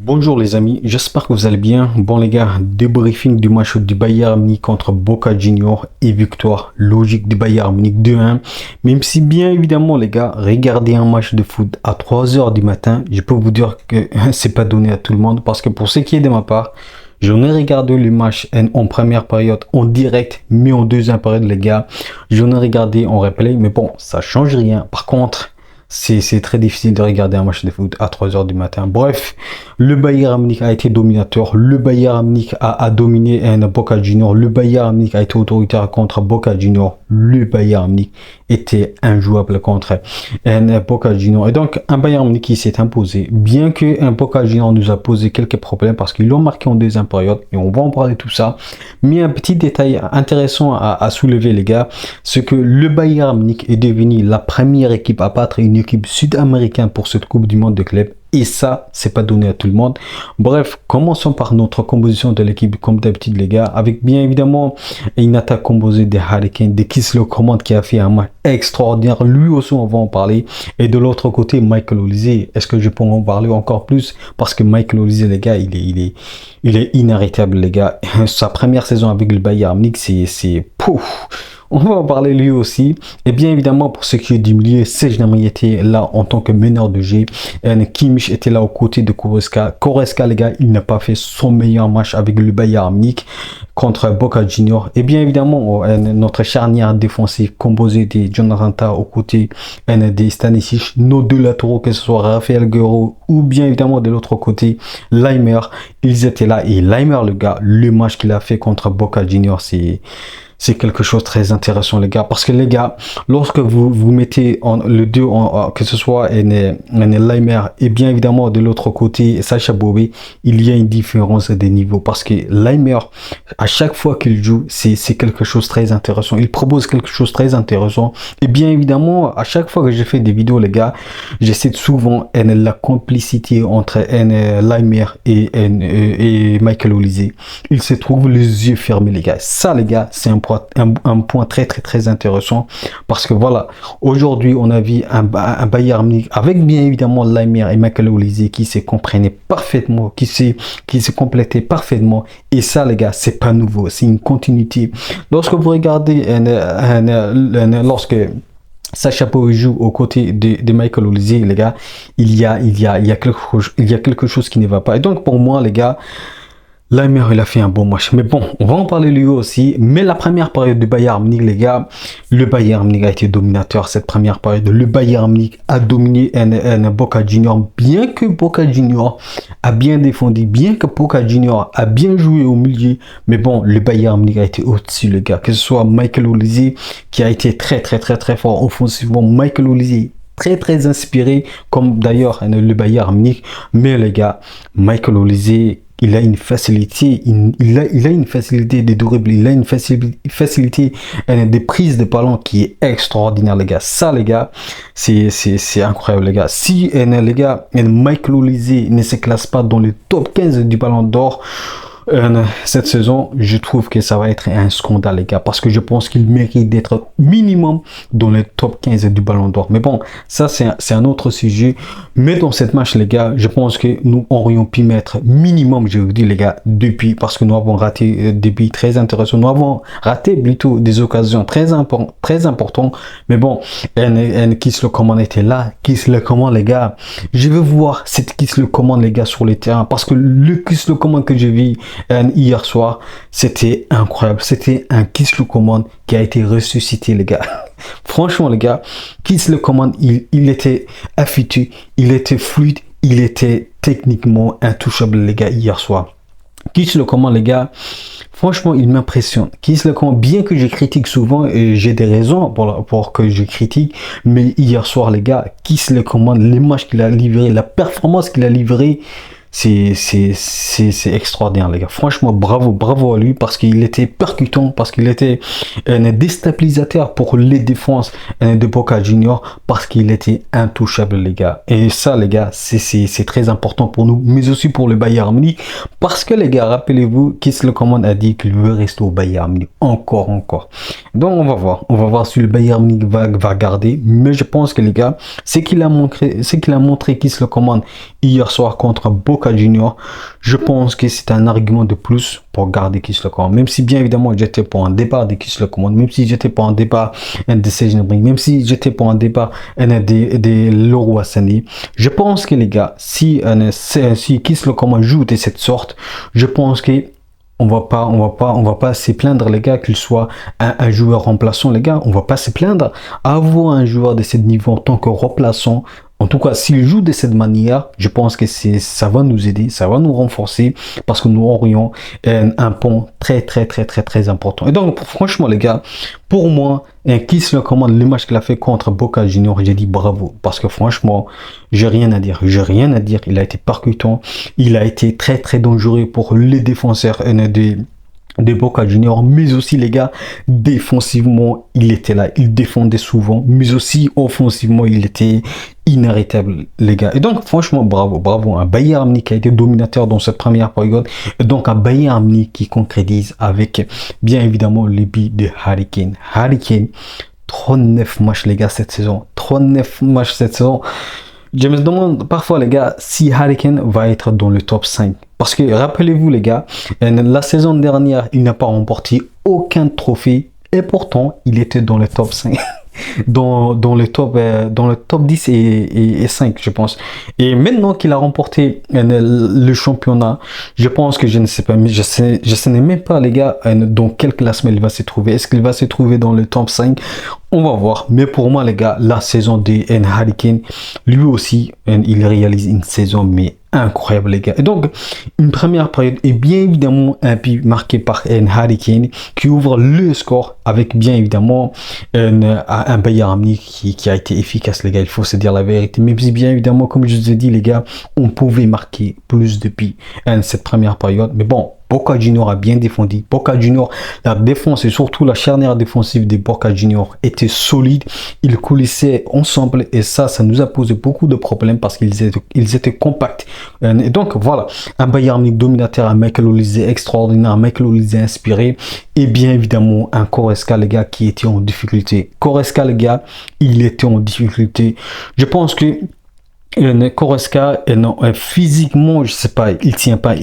Bonjour les amis, j'espère que vous allez bien. Bon les gars, débriefing du match du Bayern Munich contre Boca Juniors et victoire logique du Bayern Munich 2-1. Même si bien évidemment les gars, regarder un match de foot à 3 heures du matin, je peux vous dire que c'est pas donné à tout le monde parce que pour ce qui est de ma part, j'en ai regardé le match en première période en direct, mais en deuxième période les gars, j'en ai regardé en replay, mais bon, ça change rien. Par contre, c'est très difficile de regarder un match de foot à 3 heures du matin. Bref, le Bayern Munich a été dominateur. Le Bayern Munich a dominé un Boca Juniors. Le Bayern Munich a été autoritaire contre Boca Juniors. Le Bayern Munich était injouable contre un Boca Juniors. Et donc, un Bayern Munich qui s'est imposé. Bien que un Boca Juniors nous a posé quelques problèmes parce qu'ils l'ont marqué en deuxième période. Et on va en parler de tout ça. Mais un petit détail intéressant à soulever, les gars, c'est que le Bayern Munich est devenu la première équipe à battre une équipe sud-américaine pour cette Coupe du Monde de club. Et ça, c'est pas donné à tout le monde. Bref, commençons par notre composition de l'équipe, comme d'habitude, les gars. Avec bien évidemment une attaque composée des Hurricanes, de Kingsley Coman qui a fait un match extraordinaire. Lui aussi, on va en parler. Et de l'autre côté, Michael Olise. Est-ce que je peux en parler encore plus? Parce que Michael Olise, les gars, il est inarrêtable, les gars. Sa première saison avec le Bayern Munich, c'est pouf. On va en parler lui aussi. Et bien évidemment, pour ce qui est du milieu, Serge Gnabry était là en tant que meneur de jeu. Kimmich était là aux côtés de Goretzka. Goretzka, les gars, il n'a pas fait son meilleur match avec le Bayern Munich contre Boca Juniors. Et bien évidemment, notre charnière défensive composée de Jonathan Tah aux côtés de Stanisic. Nos deux latéraux, que ce soit Raphaël Guerreiro ou bien évidemment de l'autre côté, Laimer, ils étaient là. Et Laimer, le gars, le match qu'il a fait contre Boca Juniors, c'est quelque chose de très intéressant, les gars. Parce que, les gars, lorsque vous mettez le deux, que ce soit Laimer et bien évidemment de l'autre côté, Sacha Boey, il y a une différence de niveau. Parce que Laimer, à chaque fois qu'il joue, c'est quelque chose de très intéressant. Il propose quelque chose de très intéressant. Et bien évidemment, à chaque fois que je fais des vidéos, les gars, j'essaie souvent la complicité entre Laimer et Michael Olise. Il se trouve les yeux fermés, les gars. Ça, les gars, c'est un point très intéressant parce que voilà, aujourd'hui on a vu un Bayern Munich avec bien évidemment Laimer et Michael Olise qui se comprenaient parfaitement, qui se complétaient parfaitement, et ça, les gars, c'est pas nouveau, c'est une continuité. Lorsque vous regardez lorsque Sacha Boey joue aux côtés de Michael Olise, les gars, il y a quelque chose qui ne va pas. Et donc pour moi, les gars, Laimer, il a fait un bon match. Mais bon, on va en parler lui aussi. Mais la première période du Bayern Munich, les gars, le Bayern Munich a été dominateur cette première période. Le Bayern Munich a dominé un Boca Juniors. Bien que Boca Juniors a bien défendu, bien que Boca Juniors a bien joué au milieu. Mais bon, le Bayern Munich a été au-dessus, les gars. Que ce soit Michael très qui a été très fort offensivement. Michael Olise très inspiré, comme d'ailleurs le Bayern Munich. Mais les gars, Michael Olise, il a une facilité, il a une facilité de dribble, il a une facilité des prises de ballon qui est extraordinaire, les gars. Ça, les gars, c'est incroyable, les gars. Si les gars, Michael Olise ne se classe pas dans le top 15 du Ballon d'Or cette saison, je trouve que ça va être un scandale, les gars, parce que je pense qu'il mérite d'être minimum dans le top 15 du Ballon d'Or. Mais bon, ça c'est un autre sujet. Mais dans cette match, les gars, je pense que nous aurions pu mettre minimum, je vous dis, les gars, depuis, parce que nous avons raté des buts très intéressants, nous avons raté plutôt des occasions très importantes. Mais bon, Kingsley Coman était là. Kingsley Coman, les gars, je veux voir cette Kingsley Coman, les gars, sur les terrains, parce que le Kingsley Coman que j'ai vu hier soir, c'était incroyable. C'était un Kingsley Coman qui a été ressuscité, les gars. Franchement, les gars, Kingsley Coman, il était affûté, il était fluide, il était techniquement intouchable, les gars, hier soir. Kingsley Coman, les gars, franchement, il m'impressionne. Kingsley Coman, bien que je critique souvent, et j'ai des raisons pour que je critique, mais hier soir, les gars, Kingsley Coman, les matchs qu'il a livré, la performance qu'il a livrée, c'est extraordinaire, les gars. Franchement, bravo à lui, parce qu'il était percutant, parce qu'il était un déstabilisateur pour les défenses de Boca Juniors, parce qu'il était intouchable, les gars. Et ça, les gars, c'est très important pour nous, mais aussi pour le Bayern Munich, parce que, les gars, rappelez-vous, Kingsley Coman a dit qu'il veut rester au Bayern Munich encore. Donc on va voir si le Bayern Munich va garder, mais je pense que, les gars, ce qu'il a montré Kingsley Coman hier soir contre Boca Boca Junior, je pense que c'est un argument de plus pour garder Kingsley Coman. Même si bien évidemment j'étais pour un départ de Kingsley Coman, même si j'étais pour un départ de Serge Gnabry, même si j'étais pour un départ de Leroy Sané, je pense que les gars, si Kingsley Coman joue de cette sorte, je pense que on va pas se plaindre les gars qu'il soit un joueur remplaçant les gars, on va pas se plaindre. Avoir un joueur de ce niveau en tant que remplaçant, en tout cas s'il joue de cette manière, je pense que ça va nous aider, ça va nous renforcer parce que nous aurions un pont très important. Et donc franchement les gars, pour moi, Kingsley Coman, le match qu'il a fait contre Boca Junior, j'ai dit bravo parce que franchement, j'ai rien à dire. Il a été percutant, il a été très dangereux pour les défenseurs de Boca Junior, mais aussi les gars, défensivement, il était là, il défendait souvent, mais aussi offensivement, il était inarrêtable, les gars. Et donc, franchement, bravo. Un Bayern Munich qui a été dominateur dans cette première période, et donc un Bayern Munich qui concrétise avec, bien évidemment, les buts de Harry Kane. 39 matchs, les gars, cette saison. 39 matchs cette saison. Je me demande parfois, les gars, si Harry Kane va être dans le top 5. Parce que, rappelez-vous, les gars, la saison dernière, il n'a pas remporté aucun trophée. Et pourtant, il était dans le top 5. dans le top 10 et 5, je pense. Et maintenant qu'il a remporté le championnat, je pense que je ne sais pas, mais je sais même pas, les gars, dans quel classement il va se trouver. Est-ce qu'il va se trouver dans le top 5? On va voir. Mais pour moi, les gars, la saison de Harry Kane, lui aussi, il réalise une saison, mais incroyable, les gars. Et donc, une première période est bien évidemment un but marqué par Harry Kane qui ouvre le score avec bien évidemment un Bayern Munich qui a été efficace, les gars. Il faut se dire la vérité. Mais bien évidemment, comme je vous ai dit, les gars, on pouvait marquer plus de buts cette première période. Mais bon, Boca Junior a bien défendu. Boca Junior, la défense et surtout la charnière défensive de Boca Junior était solide. Ils coulissaient ensemble et ça nous a posé beaucoup de problèmes parce qu'ils étaient compacts. Et donc voilà, un Bayern Munich dominateur, un Michael Olise extraordinaire, un Michael Olise inspiré et bien évidemment un Goretzka, les gars, qui était en difficulté. Goretzka, les gars, il était en difficulté. Je pense que Goretzka, physiquement, je sais pas, il tient pas,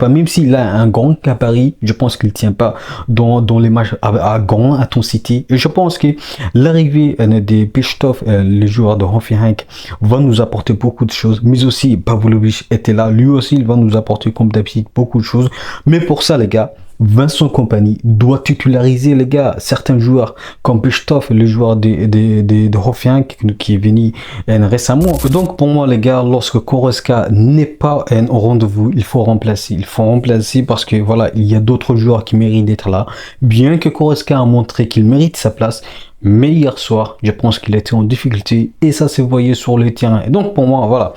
même s'il a un grand gabarit, je pense qu'il tient pas dans les matchs à grande intensité. Et je pense que l'arrivée de Piszczek, le joueur de Hoffenheim, va nous apporter beaucoup de choses, mais aussi Pavlovic était là, lui aussi, il va nous apporter comme d'habitude beaucoup de choses. Mais pour ça, les gars, Vincent Kompany doit titulariser, les gars, certains joueurs comme Piszczek, le joueur de Hoffenheim qui est venu récemment. Donc pour moi, les gars, lorsque Goretzka n'est pas au rendez-vous, il faut remplacer. Parce que voilà, il y a d'autres joueurs qui méritent d'être là. Bien que Goretzka a montré qu'il mérite sa place, mais hier soir, je pense qu'il était en difficulté et ça se voyait sur le terrain. Et donc pour moi, voilà,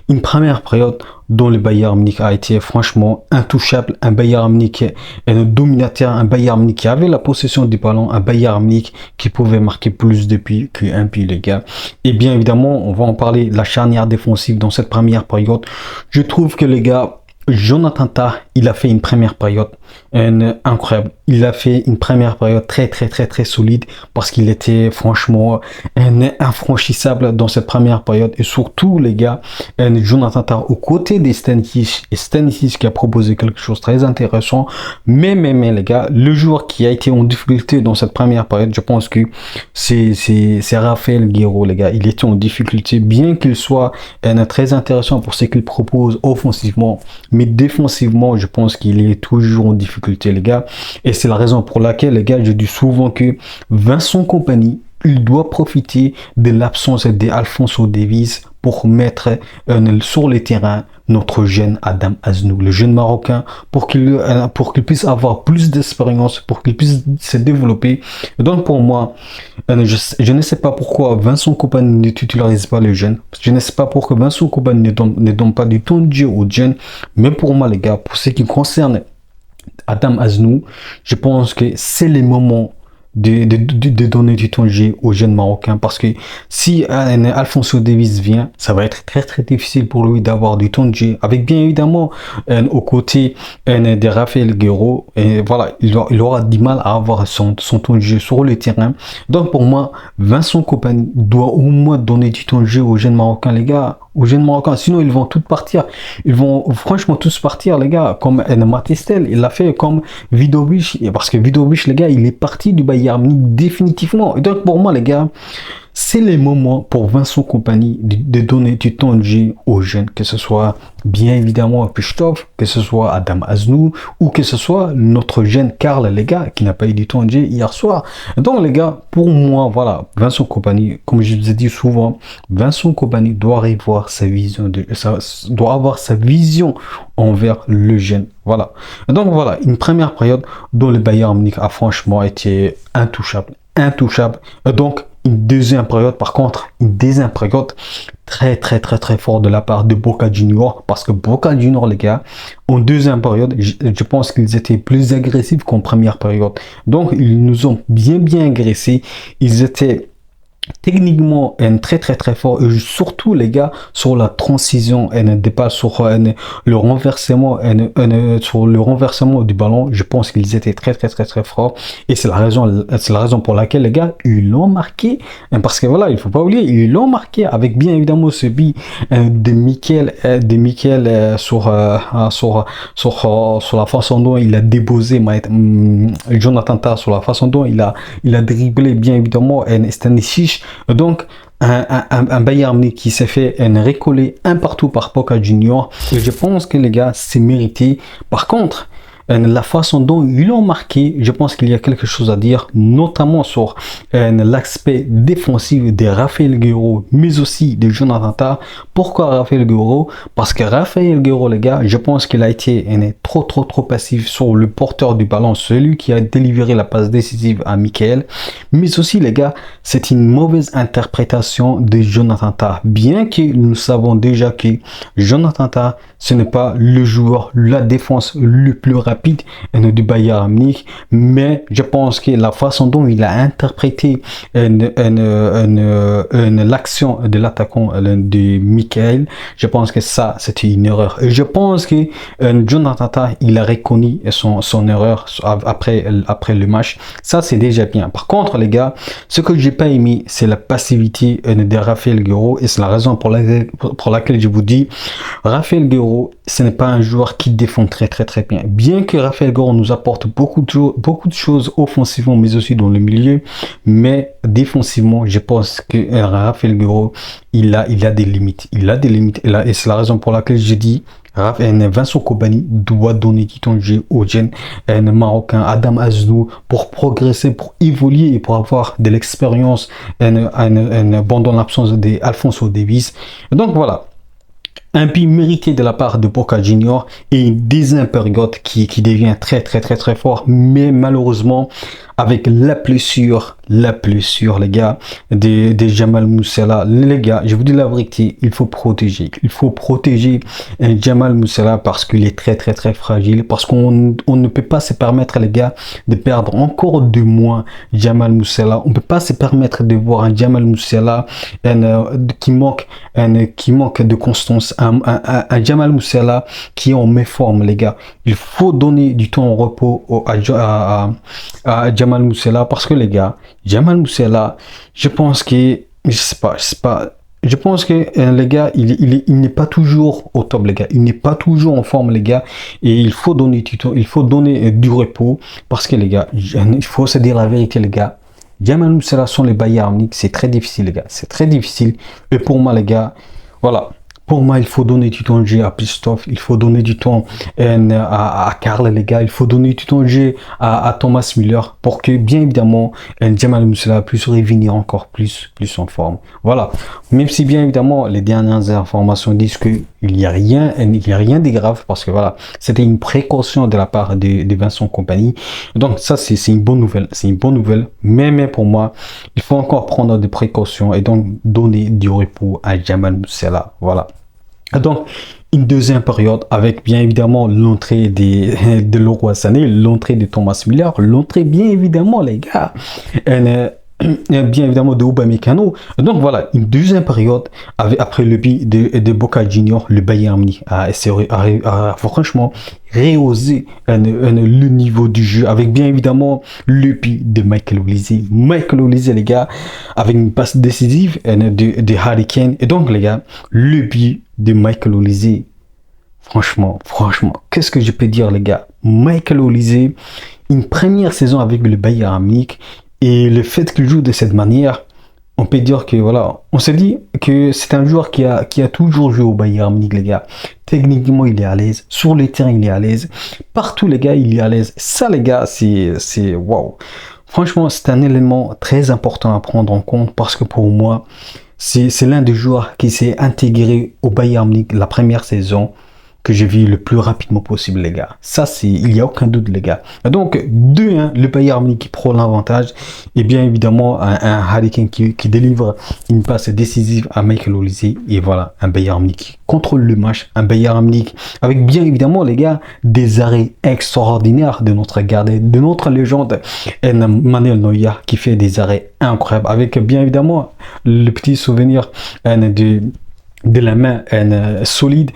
une première période dont le Bayern Munich a été franchement intouchable. Un Bayern Munich, un dominateur, un Bayern Munich qui avait la possession du ballon, un Bayern Munich qui pouvait marquer plus de buts qu'un but, les gars. Et bien évidemment, on va en parler, la charnière défensive dans cette première période. Je trouve que les gars, Jonathan Tah, il a fait une première période incroyable. Il a fait une première période très solide parce qu'il était franchement infranchissable dans cette première période. Et surtout, les gars, Jonathan Tah aux côtés des Stanisic, et Stanisic qui a proposé quelque chose de très intéressant. Mais les gars, le joueur qui a été en difficulté dans cette première période, je pense que c'est Raphaël Guerreiro, les gars. Il était en difficulté, bien qu'il soit très intéressant pour ce qu'il propose offensivement. Mais défensivement, je pense qu'il est toujours en difficulté, les gars. Et c'est la raison pour laquelle, les gars, je dis souvent que Vincent Kompany, il doit profiter de l'absence d'Alphonso Davies pour mettre sur le terrain notre jeune Adam Aznou, le jeune Marocain, pour qu'il puisse avoir plus d'expérience, pour qu'il puisse se développer. Donc pour moi, je ne sais pas pourquoi Vincent Kompany ne titularise pas les jeunes. Je ne sais pas pourquoi Vincent Kompany ne donne pas du temps de jeu aux jeunes. Mais pour moi, les gars, pour ce qui concerne Adam Aznou, je pense que c'est le moment de donner du temps de jeu aux jeunes Marocains, parce que si Alphonso Davies vient, ça va être très difficile pour lui d'avoir du temps de jeu, avec bien évidemment aux côtés de Raphaël Guerreiro, et voilà, il aura du mal à avoir son temps de jeu sur le terrain. Donc pour moi, Vincent Kompany doit au moins donner du temps de jeu aux jeunes Marocains, les gars. aux jeunes Marocains. Sinon, ils vont tous partir. Ils vont franchement tous partir, les gars. Comme Matistel, il l'a fait comme Vidovic. Parce que Vidovic, les gars, il est parti du Bayern Munich définitivement. Et donc, pour moi, les gars, c'est le moment pour Vincent Kompany de donner du temps de jeu aux jeunes, que ce soit bien évidemment Pistov, que ce soit Adam Aznou, ou que ce soit notre jeune Karl, les gars, qui n'a pas eu du temps de jeu hier soir. Donc les gars, pour moi, voilà, Vincent Kompany, comme je vous ai dit souvent, Vincent Kompany doit revoir sa vision, doit avoir sa vision envers le jeune. Voilà. Donc voilà, une première période dont le Bayern Munich a franchement été intouchable. Intouchable. Donc, une deuxième période, par contre, une deuxième période très fort de la part de Boca Junior, parce que Boca Junior, les gars, en deuxième période, je pense qu'ils étaient plus agressifs qu'en première période. Donc, ils nous ont bien agressés. Ils étaient techniquement très fort, et surtout les gars sur la transition pas sur le renversement sur le renversement du ballon. Je pense qu'ils étaient très forts, et c'est la raison pour laquelle les gars ils l'ont marqué, parce que voilà, il faut pas oublier, ils l'ont marqué avec bien évidemment ce but de Mikel sur la façon dont il a déposé Jonathan Tah, sur la façon dont il a dribblé bien évidemment Stanisic. Donc, un Bayern Munich qui s'est fait recoller un partout par Boca Junior. Et je pense que les gars, c'est mérité. Par contre, la façon dont ils l'ont marqué, je pense qu'il y a quelque chose à dire, notamment sur l'aspect défensif de Raphaël Guerreiro, mais aussi de Jonathan Tah. Pourquoi Raphaël Guerreiro? Parce que Raphaël Guerreiro, les gars, je pense qu'il a été trop passif sur le porteur du ballon, celui qui a délivré la passe décisive à Michael. Mais aussi, les gars, c'est une mauvaise interprétation de Jonathan Tah. Bien que nous savons déjà que Jonathan Tah, ce n'est pas le joueur, la défense le plus rapide du Bayern Munich, mais je pense que la façon dont il a interprété l'action de l'attaquant de Michael, je pense que ça c'était une erreur. Et je pense que Jonathan Tah, il a reconnu son erreur après le match. Ça c'est déjà bien. Par contre les gars, ce que j'ai pas aimé, c'est la passivité de Raphaël Guerreiro, et c'est la raison pour laquelle je vous dis, Raphaël Guerreiro, ce n'est pas un joueur qui défend très bien. Bien que Raphaël Guerreiro nous apporte beaucoup de choses offensivement, mais aussi dans le milieu, mais défensivement, je pense que Raphaël Guerreiro, il a des limites. Et c'est la raison pour laquelle j'ai dit Vincent Kompany doit donner du temps de jeu aux jeunes marocains, Adam Aznou, pour progresser, pour évoluer et pour avoir de l'expérience pendant l'absence d'Alphonso Davies. Donc voilà. Un but mérité de la part de Boca Junior, et une deuxième période qui devient très fort, mais malheureusement avec la blessure les gars de Jamal Musiala. Les gars, je vous dis la vérité, il faut protéger Jamal Musiala, parce qu'il est très fragile, parce qu'on ne peut pas se permettre les gars de perdre encore 2 mois Jamal Musiala. On ne peut pas se permettre de voir un Jamal Musiala qui manque de constance, un Jamal Musiala qui est en méforme les gars. Il faut donner du temps au repos à Jamal Musiala, parce que les gars, Jamal Musiala, je pense que je pense que les gars, il n'est pas toujours au top les gars, il n'est pas toujours en forme les gars, et il faut donner du temps, il faut donner du repos, parce que les gars, il faut se dire la vérité les gars, Jamal Musiala sont les Bayern Munich, c'est très difficile les gars, c'est très difficile. Et pour moi les gars, voilà. Pour moi, il faut donner du temps de jeu à Pistov, il faut donner du temps à Karl, les gars, il faut donner du temps de jeu à Thomas Müller, pour que, bien évidemment, Jamal Musiala puisse revenir encore plus en forme. Voilà. Même si, bien évidemment, les dernières informations disent qu'il n'y a rien de grave, parce que voilà, c'était une précaution de la part de Vincent Kompany. Donc, ça, c'est une bonne nouvelle. C'est une bonne nouvelle. Mais pour moi, il faut encore prendre des précautions et donc donner du repos à Jamal Musiala. Voilà. Donc, une deuxième période avec bien évidemment l'entrée de Leroy Sané, l'entrée de Thomas Müller, l'entrée bien évidemment les gars bien évidemment de Upamecano. Donc voilà, une deuxième période après le but de Boca Junior, le Bayern Munich a franchement rehaussé le niveau du jeu avec bien évidemment le but de Michael Olise. Michael Olise, les gars, avec une passe décisive de Harry Kane. Et donc les gars, le but de Michael Olise, franchement, qu'est-ce que je peux dire les gars? Michael Olise, une première saison avec le Bayern Munich, et le fait qu'il joue de cette manière, on peut dire que voilà, on se dit que c'est un joueur qui a toujours joué au Bayern Munich, les gars. Techniquement, il est à l'aise. Sur le terrain, il est à l'aise. Partout, les gars, il est à l'aise. Ça, les gars, c'est waouh. Franchement, c'est un élément très important à prendre en compte parce que pour moi, c'est l'un des joueurs qui s'est intégré au Bayern Munich la première saison que j'ai vu le plus rapidement possible, les gars. Ça, il n'y a aucun doute, les gars. Donc, 2-1, le Bayern Munich qui prend l'avantage. Et bien évidemment, un Harry Kane qui délivre une passe décisive à Michael Olise. Et voilà, un Bayern Munich qui contrôle le match. Un Bayern Munich avec bien évidemment, les gars, des arrêts extraordinaires de notre gardien, de notre légende, Manuel Neuer, qui fait des arrêts incroyables. Avec bien évidemment le petit souvenir de la main solide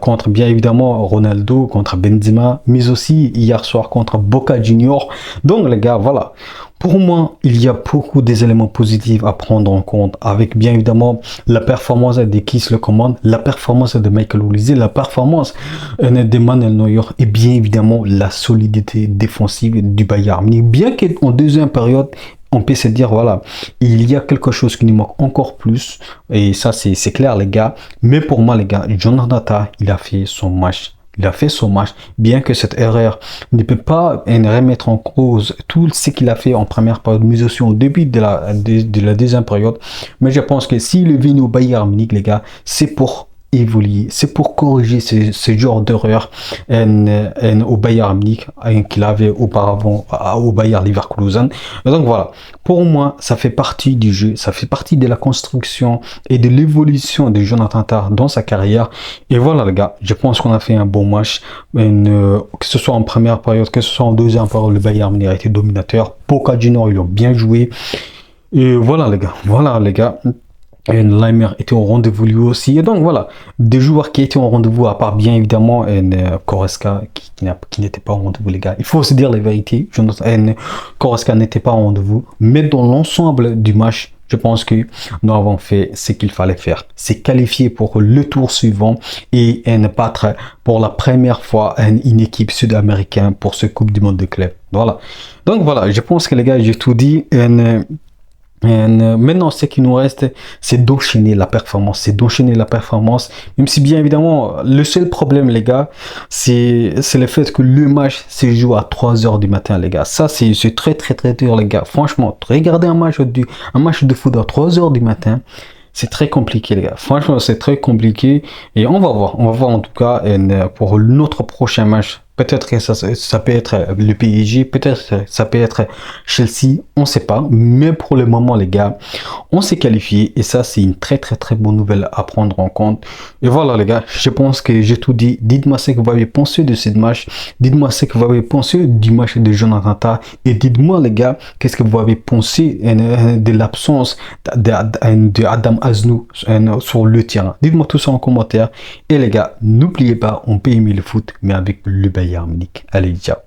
contre bien évidemment Ronaldo, contre Benzema, mais aussi hier soir contre Boca Junior. Donc les gars, voilà. Pour moi, il y a beaucoup d'éléments positifs à prendre en compte avec bien évidemment la performance de qui se le commande, la performance de Michael Olise, la performance de Manuel Neuer et bien évidemment la solidité défensive du Bayern Munich. Bien qu'en deuxième période, on peut se dire, voilà, il y a quelque chose qui nous manque encore plus. Et ça, c'est clair, les gars. Mais pour moi, les gars, Jonathan Tah, il a fait son match. Il a fait son match, bien que cette erreur ne peut pas remettre en cause tout ce qu'il a fait en première période, mais aussi au début de la deuxième période. Mais je pense que s'il est venu au Bayern Munich, les gars, c'est pour évoluer, c'est pour corriger ce genre d'erreur au Bayern Munich qu'il avait auparavant au Bayern Leverkusen. Donc voilà, pour moi, ça fait partie du jeu, ça fait partie de la construction et de l'évolution de Jonathan Tah dans sa carrière. Et voilà les gars, je pense qu'on a fait un bon match, que ce soit en première période, que ce soit en deuxième période, le Bayern Munich a été dominateur. Boca Juniors, ils ont bien joué. Et voilà les gars. Et Leimer était au rendez-vous lui aussi. Et donc voilà, des joueurs qui étaient au rendez-vous, à part bien évidemment Goretzka qui n'était pas au rendez-vous, les gars. Il faut se dire la vérité, Goretzka n'était pas au rendez-vous. Mais dans l'ensemble du match, je pense que nous avons fait ce qu'il fallait faire. C'est qualifier pour le tour suivant et battre pour la première fois une équipe sud-américaine pour ce Coupe du Monde de club. Voilà. Donc voilà, je pense que les gars, j'ai tout dit. Maintenant, ce qui nous reste, c'est d'enchaîner la performance. Même si, bien évidemment, le seul problème, les gars, c'est le fait que le match se joue à 3 heures du matin, les gars. Ça, c'est très, très, très dur, les gars. Franchement, regarder un match de foot à 3 heures du matin, c'est très compliqué, les gars. Franchement, c'est très compliqué. Et on va voir en tout cas, pour notre prochain match. Peut-être que ça peut être le PSG, peut-être que ça peut être Chelsea, on ne sait pas. Mais pour le moment, les gars, on s'est qualifié. Et ça, c'est une très, très, très bonne nouvelle à prendre en compte. Et voilà, les gars, je pense que j'ai tout dit. Dites-moi ce que vous avez pensé de cette match. Dites-moi ce que vous avez pensé du match de Jonathan Tah. Et dites-moi, les gars, qu'est-ce que vous avez pensé de l'absence d'Adama Aznou sur le terrain. Dites-moi tout ça en commentaire. Et les gars, n'oubliez pas, on peut aimer le foot, mais avec le Bayern Munich. Allez, ciao.